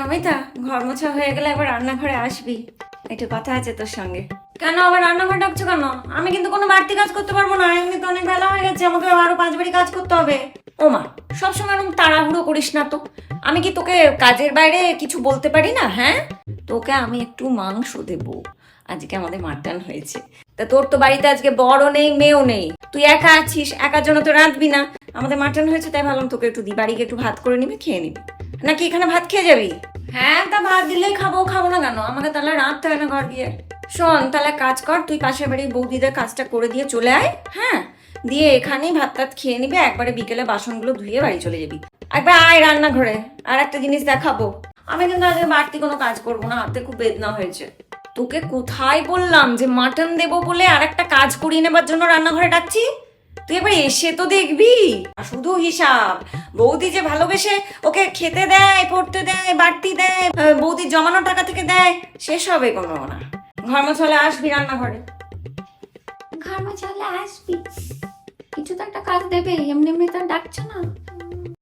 নমিতা, ঘর মোছা হয়ে গেলে একবার রান্নাঘরে আসবি, একটু কথা আছে তোর সঙ্গে। কেন আবার রান্নাঘর ডাকছো কেন? আমি কিন্তু কোনো বাড়তি কাজ করতে পারবো না, এমনি তো অনেক বেলা হয়ে গেছে, আমাকে আরো 5 বাড়ি কাজ করতে হবে। ও মা, সবসময় এরকম তাড়াহুড়ো করিস না তো। আমি কি তোকে কাজের বাইরে কিছু বলতে পারি না? হ্যাঁ, তোকে আমি একটু মাংস দেবো, আজকে আমাদের মাটন হয়েছে। তা তোর তো বাড়িতে আজকে বড়ও নেই মেয়েও নেই, তুই একা আছিস, একার জন্য তো রাঁধবি না। আমাদের মাটন হয়েছে তাই ভাবলাম তোকে একটু দিই, বাড়িকে একটু ভাত করে নিবি, খেয়ে নিবি। নাকি এখানে ভাত খেয়ে যাবি? হ্যাঁ, তা ভাত দিলেই খাবো, খাবো না কেন? আমাকে তাহলে রাঁধতে হয় না ঘর গিয়ে। শোন, তাহলে কাজ কর, তুই পাশের বাড়ির বৌদিদের কাজটা করে দিয়ে চলে আয়। হ্যাঁ, দিয়ে এখানেই ভাত টাত খেয়ে নিবি, একবারে বিকেলে বাসনগুলো ধুয়ে বাড়ি চলে যাবি। একবার আয় রান্নাঘরে, আর একটা জিনিস দেখাবো। আমি কিন্তু আজকে বাড়তি কোনো কাজ করবো না, হাতে খুব বেদনা হয়েছে। তোকে কোথায় বললাম যে মাটন দেবো বলে আর একটা কাজ করিয়ে নেবার জন্য রান্নাঘরে ডাকছি? তুই এবার এসে তো দেখবি। শুধু হিসাব, বৌদি যে ভালোবেসে ওকে খেতে দেয়, পড়তে দেয়, বাড়তি দেয়, বৌদির জমানো টাকা থেকে দেয়, সেসবে কোনো না। ঘর মোছালে আসবি রান্নাঘরে। ঘর মোছালে আসবি, কিছু তো একটা কাজ দেবে, এমনি এমনি তো ডাকছে না।